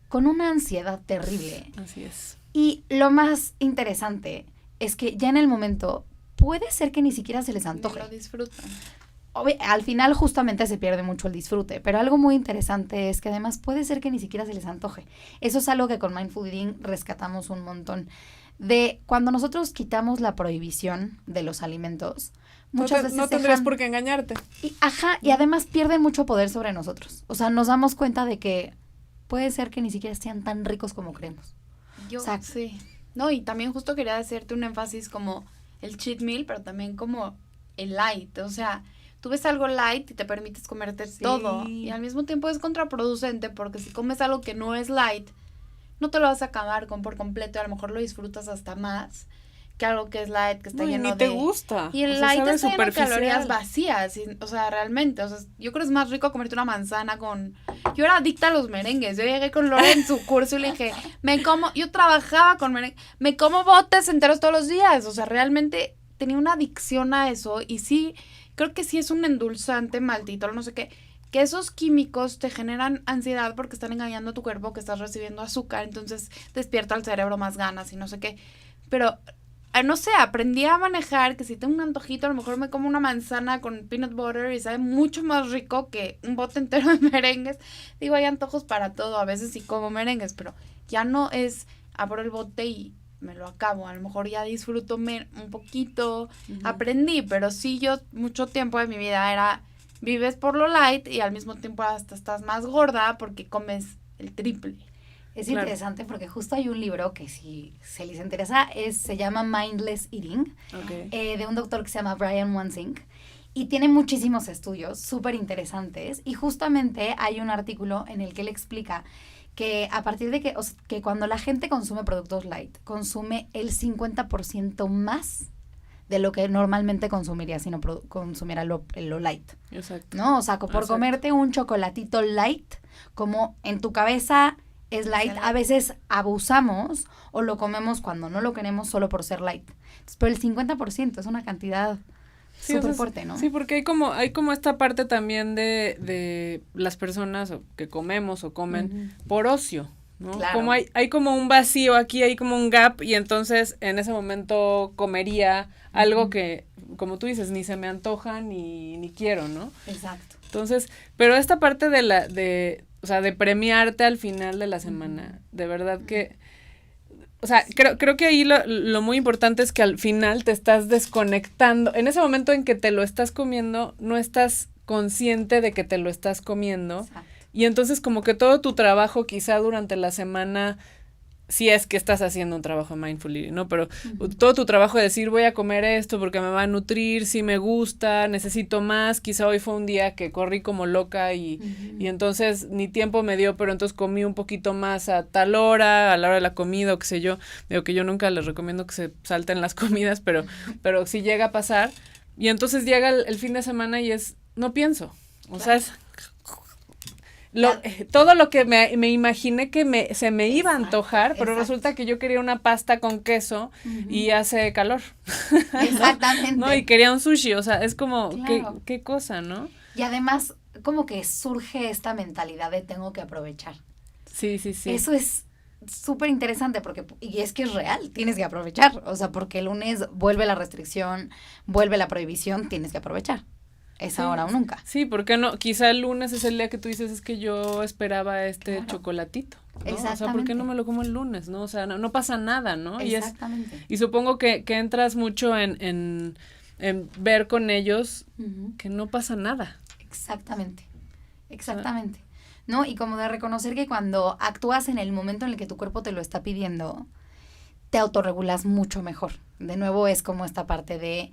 con una ansiedad terrible. Así es. Y lo más interesante es que ya en el momento puede ser que ni siquiera se les antoje. Lo disfrutan. Al final justamente se pierde mucho el disfrute, pero algo muy interesante es que además puede ser que ni siquiera se les antoje. Eso es algo que con Mindful Eating rescatamos un montón. De cuando nosotros quitamos la prohibición de los alimentos, muchas veces no tendrías por qué engañarte. y además pierden mucho poder sobre nosotros. O sea, nos damos cuenta de que puede ser que ni siquiera sean tan ricos como creemos. Yo, Exacto. sí. No, y también justo quería hacerte un énfasis como el cheat meal, pero también como el light. O sea, tú ves algo light y te permites comerte todo. Y al mismo tiempo es contraproducente porque si comes algo que no es light, no te lo vas a acabar por completo y a lo mejor lo disfrutas hasta más que algo que es light, que está No, y lleno ni de... te gusta. Y el O sea, light sabe está lleno de superficial. calorías vacías, o sea, realmente, o sea, yo creo que es más rico comerte una manzana con... Yo era adicta a los merengues, yo llegué con Lore en su curso y le dije, yo trabajaba con merengues, me como botes enteros todos los días, o sea, realmente tenía una adicción a eso y sí, creo que sí es un endulzante, maltitol, no sé qué, que esos químicos te generan ansiedad porque están engañando a tu cuerpo que estás recibiendo azúcar, entonces despierta al cerebro más ganas y no sé qué, pero... no sé, aprendí a manejar que si tengo un antojito, a lo mejor me como una manzana con peanut butter y sabe mucho más rico que un bote entero de merengues. Digo, hay antojos para todo, a veces sí como merengues, pero ya no es abro el bote y me lo acabo. A lo mejor ya disfruto un poquito, aprendí, pero sí yo mucho tiempo de mi vida era vives por lo light y al mismo tiempo hasta estás más gorda porque comes el triple. Es Claro. interesante porque justo hay un libro que si se les interesa se llama Mindless Eating, Ok. de un doctor que se llama Brian Wansink y tiene muchísimos estudios súper interesantes y justamente hay un artículo en el que él explica que a partir de que cuando la gente consume productos light, consume el 50% más de lo que normalmente consumirías si no consumiera lo light, Exacto. ¿no? O sea, por Exacto. comerte un chocolatito light, como en tu cabeza es light, a veces abusamos o lo comemos cuando no lo queremos solo por ser light. Entonces, pero el 50% es una cantidad Sí, o súper sea, fuerte, ¿no? Sí, porque hay como esta parte también de las personas que comemos o comen por ocio, ¿no? Claro. Como hay como un vacío aquí, hay como un gap, y entonces en ese momento comería algo que, como tú dices, ni se me antoja ni quiero, ¿no? Exacto. Entonces, pero esta parte o sea, de premiarte al final de la semana, de verdad que, o sea, creo que ahí lo muy importante es que al final te estás desconectando. En ese momento en que te lo estás comiendo, no estás consciente de que te lo estás comiendo. Exacto. Y entonces como que todo tu trabajo quizá durante la semana, si es que estás haciendo un trabajo mindful eating, ¿no? Pero todo tu trabajo de decir, voy a comer esto porque me va a nutrir, si me gusta, necesito más, quizá hoy fue un día que corrí como loca y entonces ni tiempo me dio, pero entonces comí un poquito más a tal hora, a la hora de la comida o qué sé yo. Digo que yo nunca les recomiendo que se salten las comidas, pero sí llega a pasar. Y entonces llega el fin de semana y no pienso. O sea, es todo lo que me imaginé que se me iba a antojar, pero resulta que yo quería una pasta con queso y hace calor. Exactamente. ¿No? Y quería un sushi, o sea, es como, Claro. ¿qué cosa, no? Y además, como que surge esta mentalidad de tengo que aprovechar. Sí. Eso es súper interesante y es que es real, tienes que aprovechar. O sea, porque el lunes vuelve la restricción, vuelve la prohibición, tienes que aprovechar. Es ahora o nunca. Sí, ¿por qué no? Quizá el lunes es el día que tú dices, es que yo esperaba chocolatito, ¿no? O sea, ¿por qué no me lo como el lunes, no? O sea, no pasa nada, ¿no? Exactamente. Y supongo que entras mucho en ver con ellos que no pasa nada. Exactamente. ¿No? Y como de reconocer que cuando actúas en el momento en el que tu cuerpo te lo está pidiendo, te autorregulas mucho mejor. De nuevo es como esta parte de,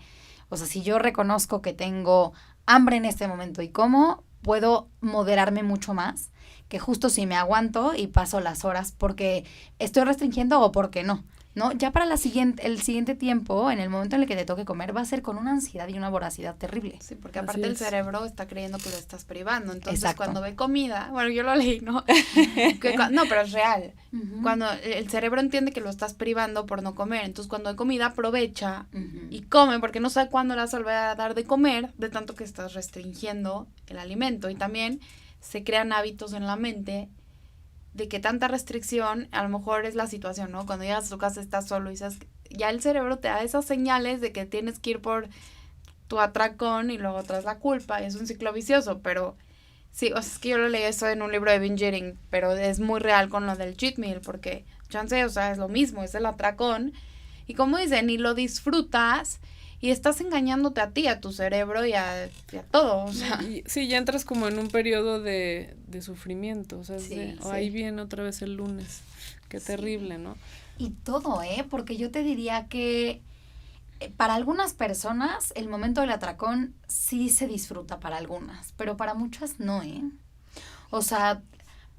o sea, si yo reconozco que tengo hambre en este momento y como, puedo moderarme mucho más que justo si me aguanto y paso las horas porque estoy restringiendo o porque no. ¿No? Ya para el siguiente tiempo, en el momento en el que te toque comer, va a ser con una ansiedad y una voracidad terrible. Sí, porque Así aparte el es. cerebro está creyendo que lo estás privando. Entonces, Exacto. cuando ve comida, bueno, yo lo leí, ¿no? No, pero es real. Cuando el cerebro entiende que lo estás privando por no comer, entonces cuando hay comida aprovecha y come, porque no sabe cuándo le vas a volver a dar de comer, de tanto que estás restringiendo el alimento. Y también se crean hábitos en la mente de que tanta restricción, a lo mejor es la situación, ¿no? Cuando llegas a tu casa estás solo y dices, ya el cerebro te da esas señales de que tienes que ir por tu atracón y luego tras la culpa, y es un ciclo vicioso, pero sí, o sea, es que yo lo leí eso en un libro de binge eating, pero es muy real con lo del cheat meal, porque chance, o sea, es lo mismo, es el atracón, y como dicen, y lo disfrutas, y estás engañándote a ti, a tu cerebro y a todo, o sea. Sí, ya entras como en un periodo de sufrimiento, o sea, Sí, ahí viene otra vez el lunes, qué terrible, ¿no? Y todo, porque yo te diría que para algunas personas el momento del atracón sí se disfruta para algunas, pero para muchas no, O sea,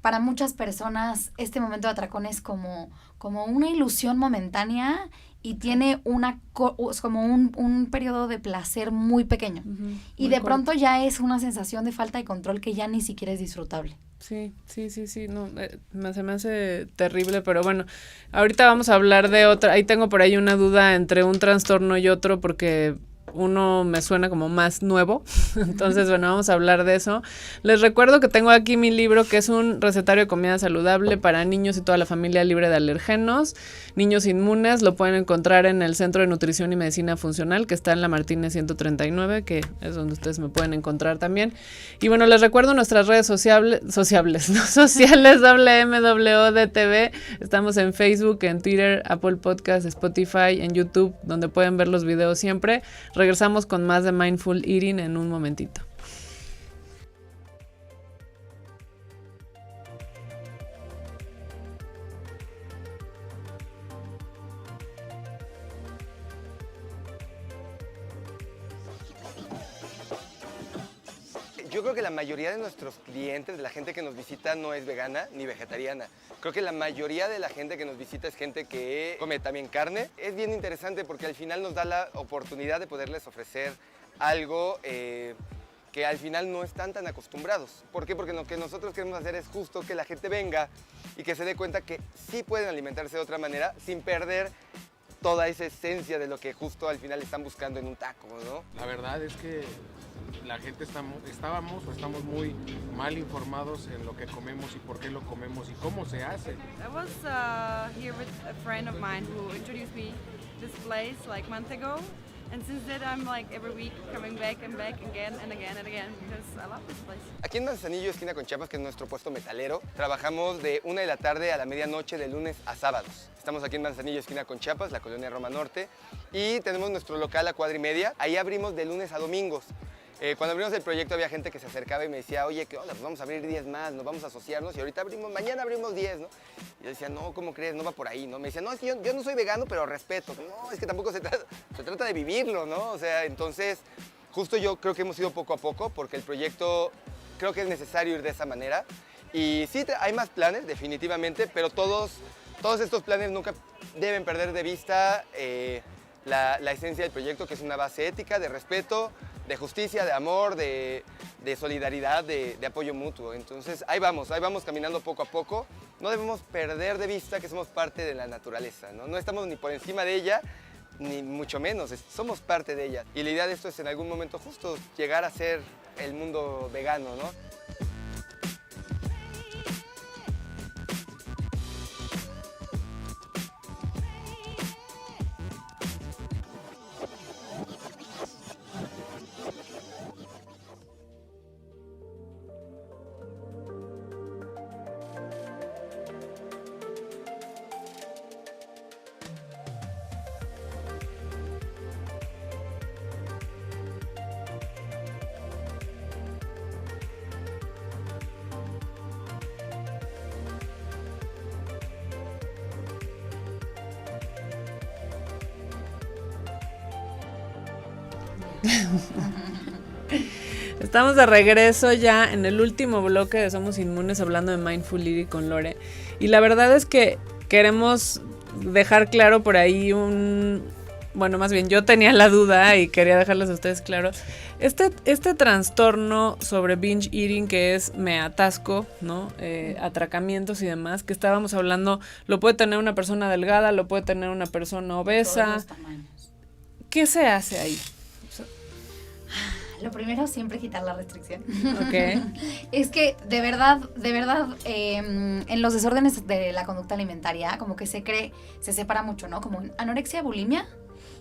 para muchas personas este momento de atracón es como una ilusión momentánea y tiene como un periodo de placer muy pequeño. Y de pronto ya es una sensación de falta de control que ya ni siquiera es disfrutable. Sí, no, se me hace terrible, pero bueno, ahorita vamos a hablar de otra, ahí tengo por ahí una duda entre un trastorno y otro porque uno me suena como más nuevo, entonces bueno, vamos a hablar de eso. Les recuerdo que tengo aquí mi libro que es un recetario de comida saludable para niños y toda la familia libre de alergenos, niños inmunes, lo pueden encontrar en el Centro de Nutrición y Medicina Funcional que está en la Martínez 139, que es donde ustedes me pueden encontrar también. Y bueno, les recuerdo nuestras redes sociales WMWDTV, estamos en Facebook, en Twitter, Apple Podcast, Spotify, en YouTube, donde pueden ver los videos siempre. Regresamos con más de Mindful Eating en un momentito. Yo creo que la mayoría de nuestros clientes, de la gente que nos visita, no es vegana ni vegetariana. Creo que la mayoría de la gente que nos visita es gente que come también carne. Es bien interesante porque al final nos da la oportunidad de poderles ofrecer algo que al final no están tan acostumbrados. ¿Por qué? Porque lo que nosotros queremos hacer es justo que la gente venga y que se dé cuenta que sí pueden alimentarse de otra manera sin perder toda esa esencia de lo que justo al final están buscando en un taco, ¿no? La verdad es que la gente estamos muy mal informados en lo que comemos y por qué lo comemos y cómo se hace. I was here with a friend of mine who introduced me this place like a month ago, and since then I'm like every week coming back and back again and again and again because I love this place. Aquí en Manzanillo, esquina con Chiapas, que es nuestro puesto metalero, trabajamos de 1 de la tarde a la medianoche de lunes a sábados. Estamos aquí en Manzanillo, esquina con Chiapas, la colonia Roma Norte, y tenemos nuestro local a 4:30. Ahí abrimos de lunes a domingos. Cuando abrimos el proyecto había gente que se acercaba y me decía, oye, ¿qué onda? Pues vamos a abrir 10 más, nos vamos a asociarnos y ahorita mañana abrimos 10, ¿no? Y yo decía, no, ¿cómo crees? No va por ahí, ¿no? Me decía, no, es que yo no soy vegano, pero respeto. No, es que tampoco se trata de vivirlo, ¿no? O sea, entonces, justo yo creo que hemos ido poco a poco porque el proyecto creo que es necesario ir de esa manera. Y sí, hay más planes, definitivamente, pero todos estos planes nunca deben perder de vista la esencia del proyecto, que es una base ética, de respeto, de justicia, de amor, de solidaridad, de apoyo mutuo. Entonces ahí vamos caminando poco a poco. No debemos perder de vista que somos parte de la naturaleza, ¿no? No estamos ni por encima de ella, ni mucho menos, somos parte de ella. Y la idea de esto es en algún momento justo llegar a ser el mundo vegano, ¿no? Estamos de regreso ya en el último bloque de Somos Inmunes hablando de Mindful Eating con Lore. Y la verdad es que queremos dejar claro por ahí bueno, más bien yo tenía la duda y quería dejarles a ustedes claro. Este trastorno sobre binge eating que es me atasco, ¿no? Atracamientos y demás, que estábamos hablando, lo puede tener una persona delgada, lo puede tener una persona obesa. Todos los tamaños. ¿Qué se hace ahí? Lo primero, siempre quitar la restricción. Okay. Es que, de verdad, en los desórdenes de la conducta alimentaria, como que se separa mucho, ¿no? Como anorexia, bulimia,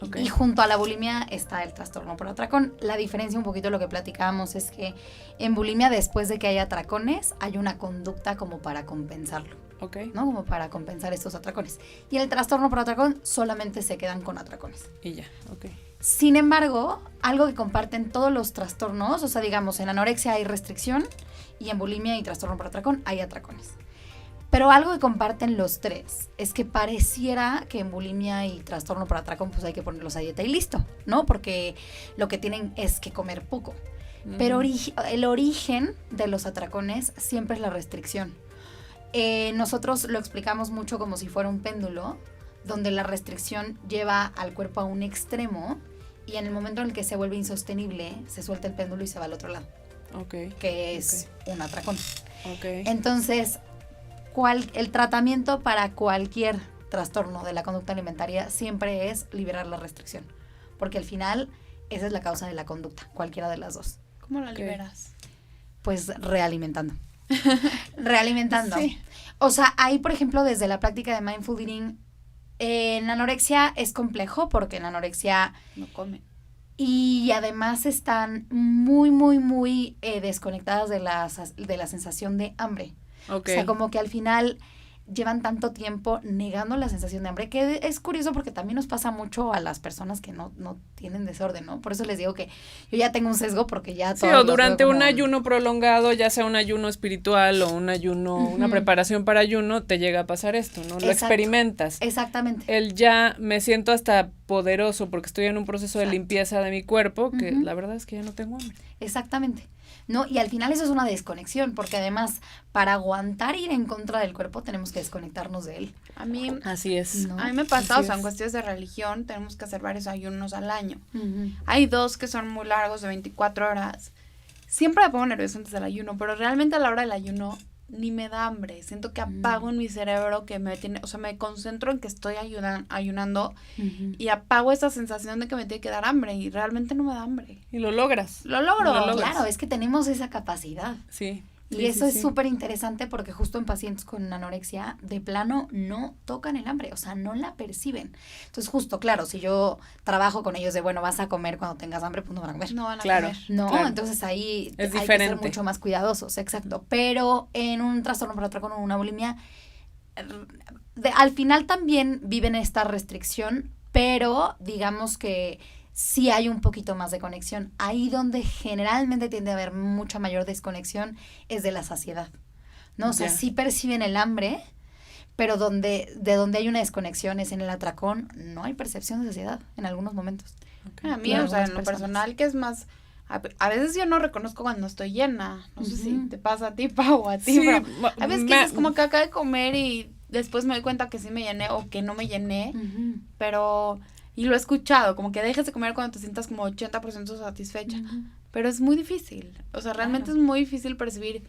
okay. Y junto a la bulimia está el trastorno por atracón. La diferencia, un poquito de lo que platicábamos, es que en bulimia, después de que haya atracones, hay una conducta como para compensarlo. Okay. ¿No? Como para compensar estos atracones. Y el trastorno por atracón solamente se quedan con atracones. Y ya, ok. Sin embargo, algo que comparten todos los trastornos, o sea, digamos, en anorexia hay restricción y en bulimia y trastorno por atracón hay atracones. Pero algo que comparten los tres es que pareciera que en bulimia y trastorno por atracón pues hay que ponerlos a dieta y listo, ¿no? Porque lo que tienen es que comer poco. Pero el origen de los atracones siempre es la restricción. Nosotros lo explicamos mucho como si fuera un péndulo, donde la restricción lleva al cuerpo a un extremo y en el momento en el que se vuelve insostenible, se suelta el péndulo y se va al otro lado. Okay. Que es un atracón. Okay. Entonces, el tratamiento para cualquier trastorno de la conducta alimentaria siempre es liberar la restricción. Porque al final, esa es la causa de la conducta, cualquiera de las dos. ¿Cómo la liberas? Pues realimentando. Realimentando. Sí. O sea, ahí, por ejemplo, desde la práctica de Mindful Eating, en la anorexia es complejo porque en la anorexia no comen. Y además están muy, muy, muy desconectadas de la sensación de hambre. Okay. O sea, como que al final llevan tanto tiempo negando la sensación de hambre, que es curioso porque también nos pasa mucho a las personas que no tienen desorden, ¿no? Por eso les digo que yo ya tengo un sesgo porque ya todo. Sí, o durante un ayuno prolongado, ya sea un ayuno espiritual o un ayuno, una preparación para ayuno, te llega a pasar esto, ¿no? Lo experimentas. Exactamente. El ya me siento hasta poderoso porque estoy en un proceso de limpieza de mi cuerpo, que la verdad es que ya no tengo hambre. Exactamente. ¿no? Y al final eso es una desconexión, porque además para aguantar ir en contra del cuerpo tenemos que desconectarnos de él. A mí, Así es. ¿no? a mí me pasa, Así o sea, en es. cuestiones de religión tenemos que hacer varios ayunos al año. Ujú. Hay 2 que son muy largos, de 24 horas. Siempre me pongo nerviosa antes del ayuno, pero realmente a la hora del ayuno ni me da hambre. Siento que apago en mi cerebro, que me tiene, o sea, me concentro en que estoy ayunando Ujú. y apago esa sensación de que me tiene que dar hambre y realmente no me da hambre. Y lo logras. Lo logro. Lo logras. Claro, es que tenemos esa capacidad. Sí. Y Sí, eso sí, es sí. súper interesante porque justo en pacientes con anorexia, de plano no tocan el hambre, o sea, no la perciben. Entonces, justo, claro, si yo trabajo con ellos de, bueno, vas a comer cuando tengas hambre, pues no van a comer. No van a Claro. comer. No, Claro. entonces ahí Es hay diferente. que ser mucho más cuidadosos, exacto. Pero en un trastorno por atracón o una bulimia, al final también viven esta restricción, pero digamos que sí hay un poquito más de conexión. Ahí donde generalmente tiende a haber mucha mayor desconexión es de la saciedad, ¿no? O sea, Ya. sí perciben el hambre, pero de donde hay una desconexión es en el atracón, no hay percepción de saciedad en algunos momentos. A mí, Claro, o sea, en algunas lo personas. personal, que es más... A veces yo no reconozco cuando estoy llena. No sé si Ujú. te pasa a ti, Pau, o a ti, Sí, pero ma- a veces que me- dices como que acabo de comer y después me doy cuenta que sí me llené o que no me llené, Ujú. pero... Y lo he escuchado, como que dejes de comer cuando te sientas como 80% satisfecha. Ujú. Pero es muy difícil. O sea, realmente Claro. es muy difícil percibir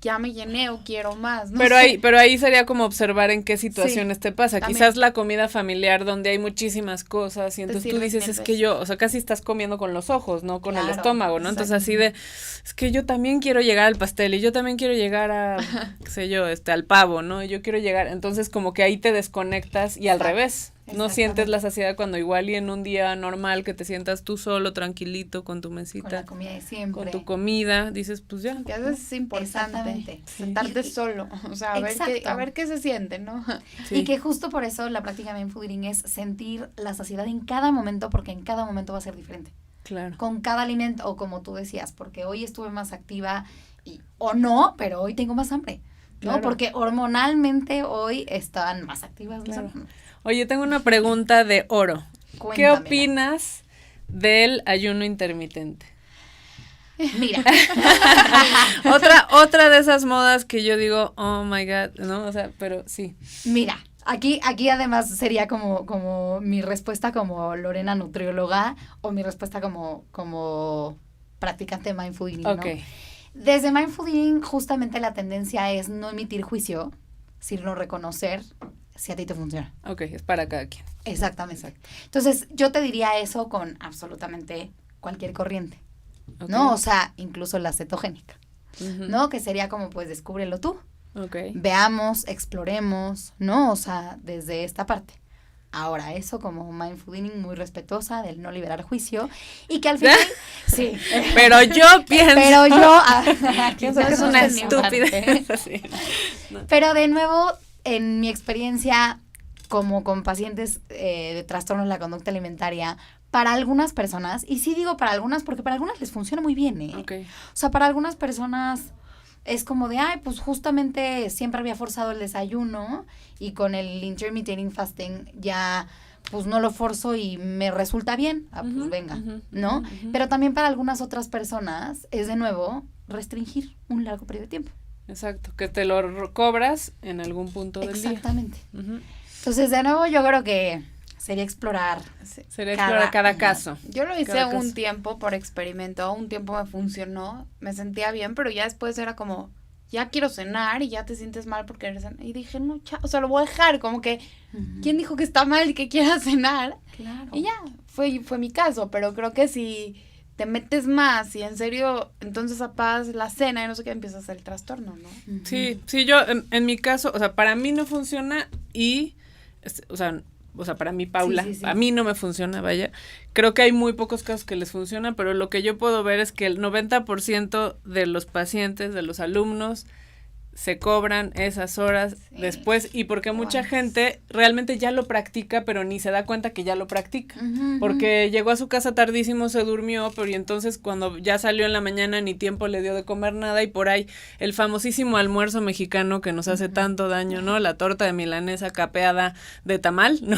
ya me llené o quiero más. No pero sé. ahí sería como observar en qué situaciones Sí, te pasa. también. Quizás la comida familiar donde hay muchísimas cosas y entonces tú sirven dices, mil es que veces. yo, o sea, casi estás comiendo con los ojos, no con el Claro, estómago, ¿no? Entonces exacto. así de, es que yo también quiero llegar al pastel y yo también quiero llegar a, qué sé yo, al pavo, ¿no? Yo quiero llegar, entonces como que ahí te desconectas y al Exacto, revés. No sientes exactamente. la saciedad cuando igual y en un día normal que te sientas tú solo, tranquilito, con tu Con la mesita, comida de siempre. con tu comida, dices, pues ya. Que a veces es importante Exactamente. sentarte Y- solo, o sea, Exacto. a ver qué se siente, ¿no? Sí. Y que justo por eso la práctica de mindful eating es sentir la saciedad en cada momento, porque en cada momento va a ser diferente. Claro. Con cada alimento, o como tú decías, porque hoy estuve más activa, o no, pero hoy tengo más hambre, ¿no? Claro. Porque hormonalmente hoy están más activas las Claro. hormonas. Oye, tengo una pregunta de oro. ¿Qué Cuéntamela. opinas del ayuno intermitente? Mira, Otra de esas modas que yo digo, oh my God, ¿no? O sea, pero sí. mira, aquí además sería como mi respuesta como Lorena nutrióloga o mi respuesta como practicante de mindful eating, ¿no? Ok. Desde mindful eating justamente la tendencia es no emitir juicio, sino reconocer si a ti te funciona. Ok, es para cada quien. Exactamente. Entonces, yo te diría eso con absolutamente cualquier corriente, Ok. ¿no? O sea, incluso la cetogénica, Ujú. ¿no? Que sería como, pues, descúbrelo tú. Ok. Veamos, exploremos, ¿no? O sea, desde esta parte. Ahora, eso como mindful eating muy respetuosa del no liberar juicio y que al final, sí. Pero yo pienso, Pero yo pienso que es una estupidez. Sí. Pero de nuevo, en mi experiencia como con pacientes de trastornos de la conducta alimentaria, para algunas personas, y sí digo para algunas porque para algunas les funciona muy bien, ¿eh? Ok. O sea, para algunas personas es como de, ay, pues justamente siempre había forzado el desayuno y con el intermittent fasting ya pues no lo forzo y me resulta bien. Ah, pues Ujú, venga, ujú, ¿no? ujú. Pero también para algunas otras personas es de nuevo restringir un largo periodo de tiempo. Exacto, que te lo cobras en algún punto del día. Exactamente. Ujú. Entonces, de nuevo, yo creo que sería explorar. Sería Cada explorar cada uno. caso. Yo lo hice Cada un caso. tiempo por experimento, un tiempo me funcionó, me sentía bien, pero ya después era como, ya quiero cenar y ya te sientes mal porque eres cenar. Y dije, no, o sea, lo voy a dejar, como que, ¿quién dijo que está mal que quiera cenar? Claro. Y ya, fue mi caso, pero creo que si te metes más y en serio, entonces apagas la cena y no sé qué, empiezas el trastorno, ¿no? Ujú. Sí, sí, yo en mi caso, o sea, para mí no funciona y, o sea, para mí, Paula, Sí, sí, sí. a mí no me funciona, vaya. Creo que hay muy pocos casos que les funciona, pero lo que yo puedo ver es que el 90% de los pacientes, de los alumnos, se cobran esas horas Sí. después y porque mucha Guau. gente realmente ya lo practica, pero ni se da cuenta que ya lo practica. Ujú, Porque llegó a su casa tardísimo, se durmió, pero y entonces cuando ya salió en la mañana ni tiempo le dio de comer nada y por ahí el famosísimo almuerzo mexicano que nos hace tanto daño, ¿no? La torta de milanesa capeada de tamal, ¿no?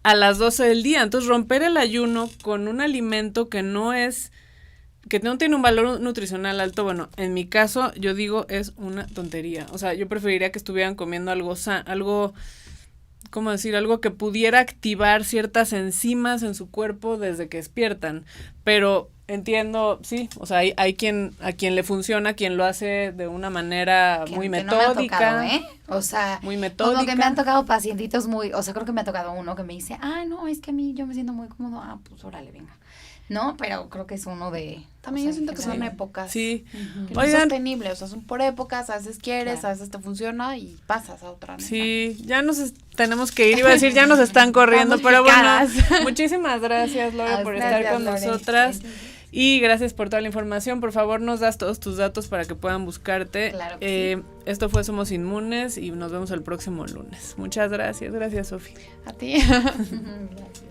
A las 12 del día. Entonces romper el ayuno con un alimento que no es que no tiene un valor nutricional alto, bueno, en mi caso yo digo es una tontería. O sea, yo preferiría que estuvieran comiendo algo, ¿cómo decir? Algo que pudiera activar ciertas enzimas en su cuerpo desde que despiertan. Pero entiendo, sí, o sea, hay a quien le funciona, quien lo hace de una manera muy metódica. No me ha tocado, ¿eh? O sea, muy metódica. Como que me han tocado pacientitos o sea, creo que me ha tocado uno que me dice, no, es que a mí yo me siento muy cómodo, pues órale, venga. No, pero creo que es uno de... También yo siento que son épocas. Sí. Que no es sostenible, o sea, son por épocas, a veces quieres, a veces te funciona y pasas a otra. Sí, ya tenemos que ir, iba a decir, ya nos están corriendo, pero picadas. Bueno, muchísimas gracias, Lore, por estar con nosotras. Y gracias por toda la información. Por favor, nos das todos tus datos para que puedan buscarte. Claro que sí. Esto fue Somos Inmunes y nos vemos el próximo lunes. Muchas gracias. Gracias, Sofi. A ti. Gracias.